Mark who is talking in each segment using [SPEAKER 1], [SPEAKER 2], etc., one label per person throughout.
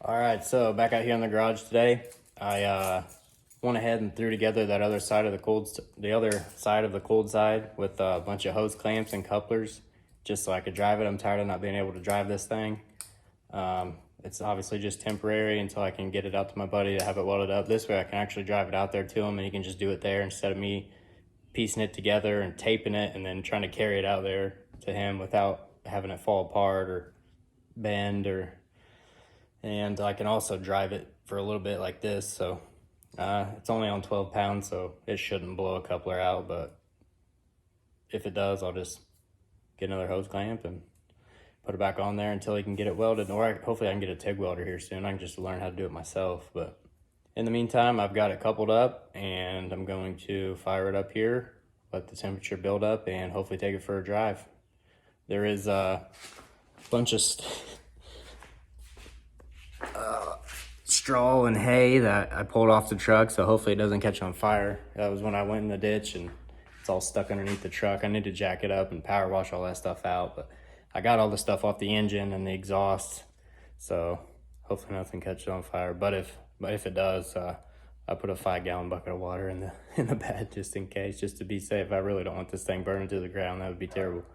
[SPEAKER 1] All right, so back out here in the garage today, I went ahead and threw together that other side of the cold side with a bunch of hose clamps and couplers, just so I could drive it. I'm tired of not being able to drive this thing. It's obviously just temporary until I can get it out to my buddy to have it welded up. This way I can actually drive it out there to him and he can just do it there instead of me piecing it together and taping it and then trying to carry it out there to him without having it fall apart or bend. And I can also drive it for a little bit like this. So it's only on 12 pounds, so it shouldn't blow a coupler out, but if it does, I'll just get another hose clamp and put it back on there until he can get it welded, or hopefully I can get a TIG welder here soon. I can just learn how to do it myself. But in the meantime, I've got it coupled up and I'm going to fire it up here, let the temperature build up, and hopefully take it for a drive. There is a bunch of straw and hay that I pulled off the truck, so hopefully it doesn't catch on fire. That was when I went in the ditch and it's all stuck underneath the truck. I need to jack it up and power wash all that stuff out, but I got all the stuff off the engine and the exhaust, so hopefully nothing catches on fire. But if it does, I put a 5-gallon bucket of water in the bed just in case, just to be safe. I really don't want this thing burning to the ground. That would be terrible.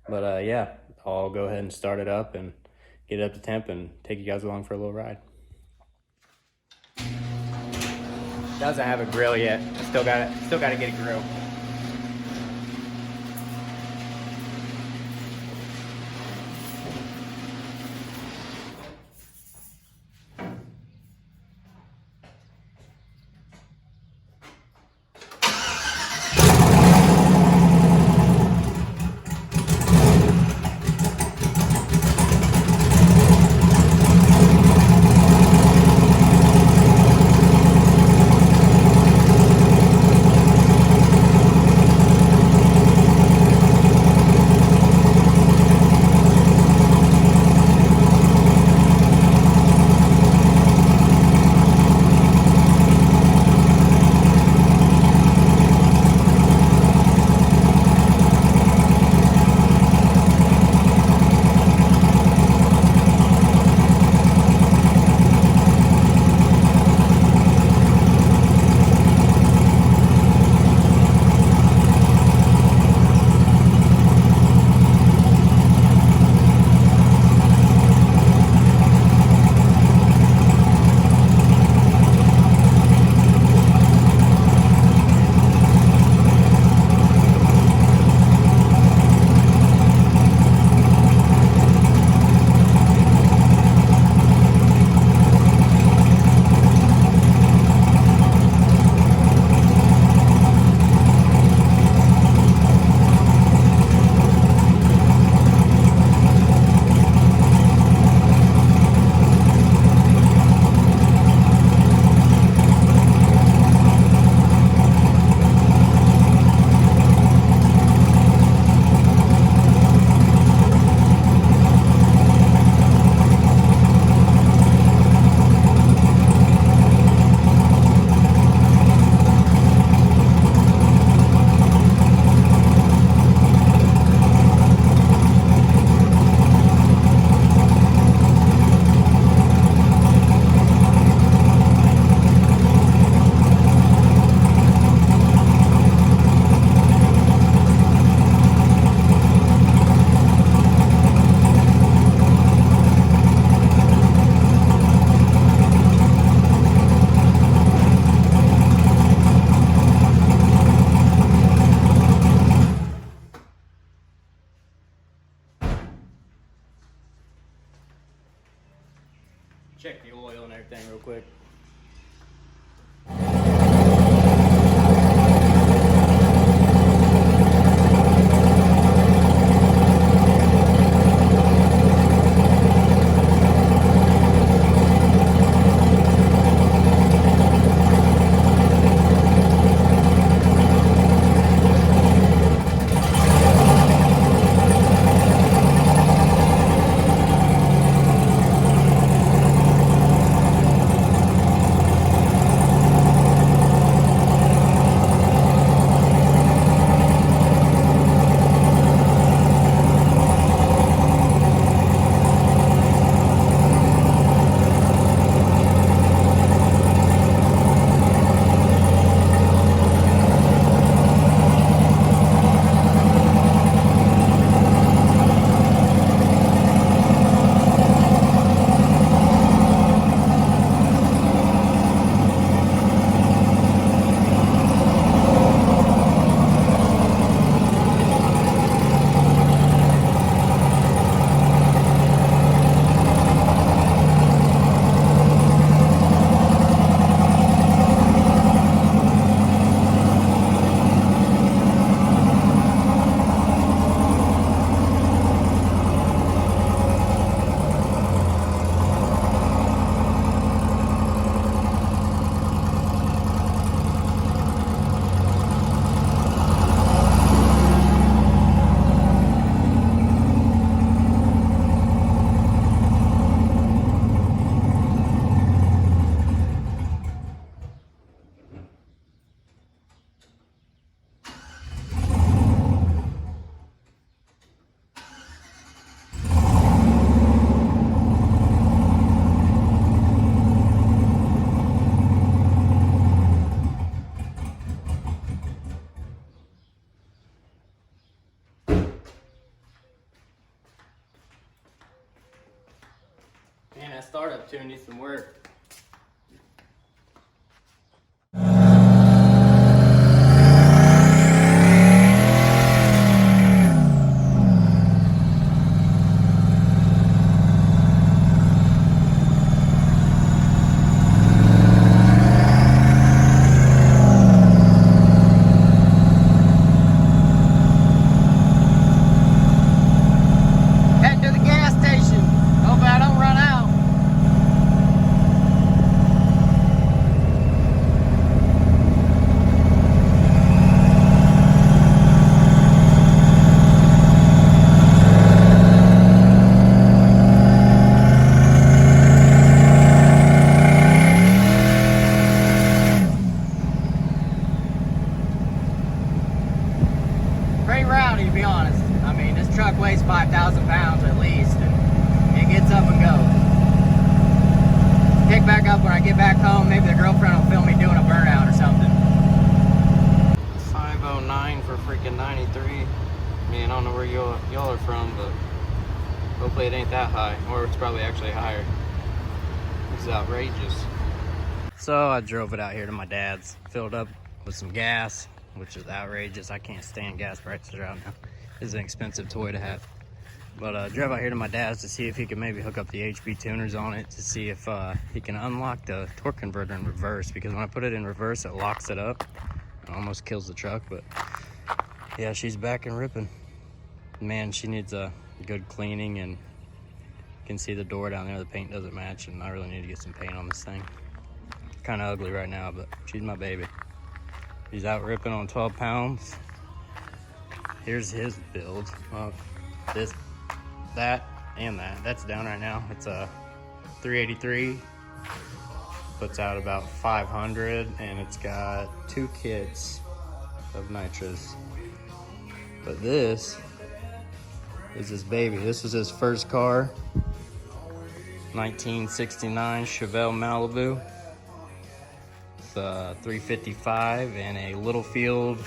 [SPEAKER 1] But yeah, I'll go ahead and start it up and get it up to temp and take you guys along for a little ride. Doesn't have a grill yet. I still got to get a grill. Check the oil and everything real quick. startup tune needs some work. Pretty rowdy, to be honest. I mean, this truck weighs 5,000 pounds at least, and it gets up and goes. Pick back up when I get back home. Maybe the girlfriend will film me doing a burnout or something. 509 for freaking 93. I mean, I don't know where y'all are from, but hopefully it ain't that high, or it's probably actually higher. This is outrageous. So I drove it out here to my dad's, filled up with some gas, which is outrageous. I can't stand gas prices right now. This is an expensive toy to have. But drove out here to my dad's to see if he could maybe hook up the HP tuners on it to see if he can unlock the torque converter in reverse, because when I put it in reverse, it locks it up. It almost kills the truck, but yeah, she's back and ripping. Man, she needs a good cleaning, and you can see the door down there, the paint doesn't match, and I really need to get some paint on this thing. Kind of ugly right now, but she's my baby. He's out ripping on 12 pounds. Here's his build. Well, that, and that. That's down right now. It's a 383. Puts out about 500, and it's got 2 kits of nitrous. But this is his baby. This was his first car. 1969 Chevelle Malibu. 355 and a Littlefield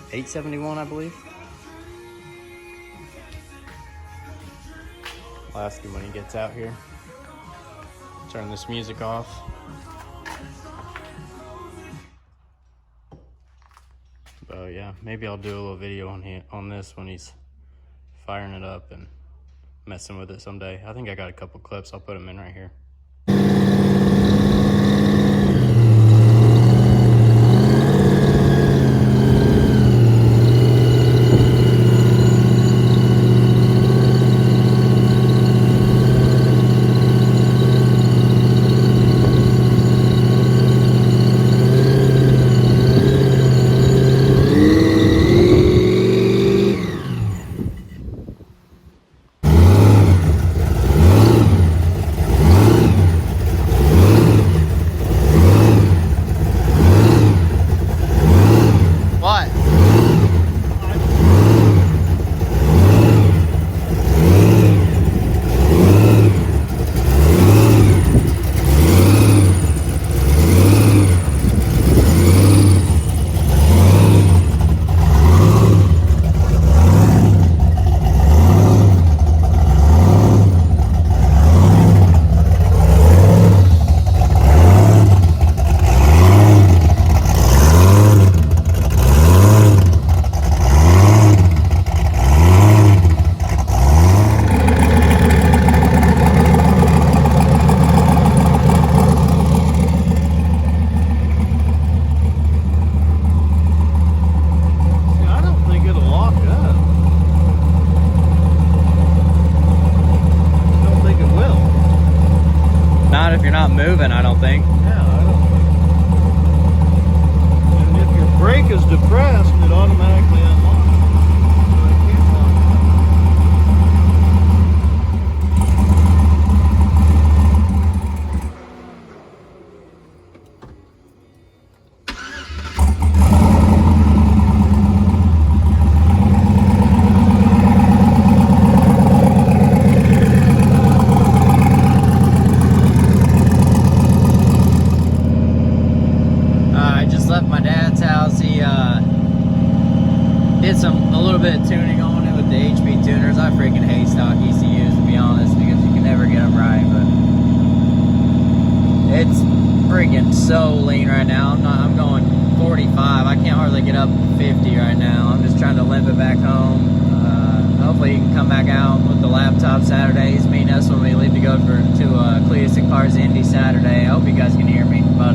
[SPEAKER 1] 871, I believe. I'll ask him when he gets out here. Turn this music off. Oh yeah, maybe I'll do a little video on this when he's firing it up and messing with it someday. I think I got a couple clips. I'll put them in right here. Moving, I don't think.
[SPEAKER 2] Yeah, I don't think. And if your brake is depressed, it automatically unlocks. So it can't lock
[SPEAKER 1] Left my dad's house. He it's freaking so lean right now. I'm going 45. I can't hardly get up 50 right now. I'm just trying to limp it back home. Hopefully he can come back out with the laptop Saturday. He's meeting us when we leave to go to Cletus and Cars Indy Saturday. I hope you guys can hear me, but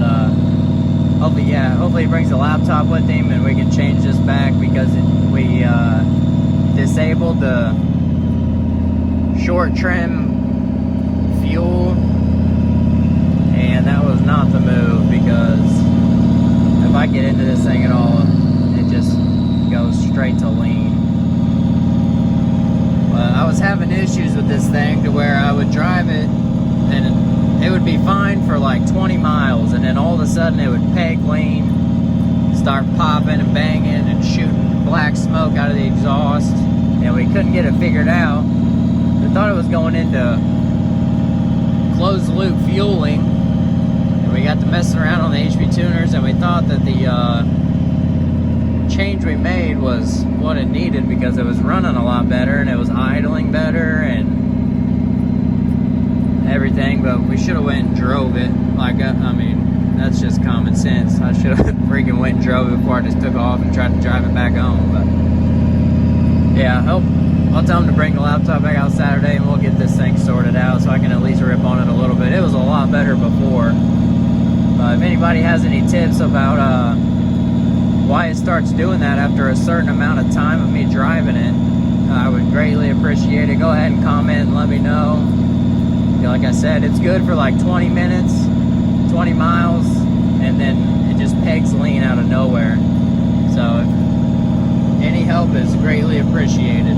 [SPEAKER 1] hopefully he brings the laptop with him and we can change this back, because we disabled the short trim fuel, and that was not the move, because if I get into this thing at all, it just goes straight to lean. But I was having issues with this thing to where I would drive it and it would be fine for like 20 miles, and then all of a sudden it would peg lean, start popping and banging and shooting black smoke out of the exhaust, and we couldn't get it figured out. We thought it was going into closed loop fueling, and we got to messing around on the HP tuners, and we thought that the change we made was what it needed, because it was running a lot better and it was idling better and everything, but we should have went and drove it. I mean, that's just common sense. I should have freaking went and drove it before I just took off and tried to drive it back home. But yeah, I'll tell him to bring the laptop back out Saturday and we'll get this thing sorted out so I can at least rip on it a little bit. It was a lot better before. But if anybody has any tips about why it starts doing that after a certain amount of time of me driving it, I would greatly appreciate it. Go ahead and comment and let me know. Like I said, it's good for like 20 minutes, 20 miles, and then it just pegs lean out of nowhere. So any help is greatly appreciated.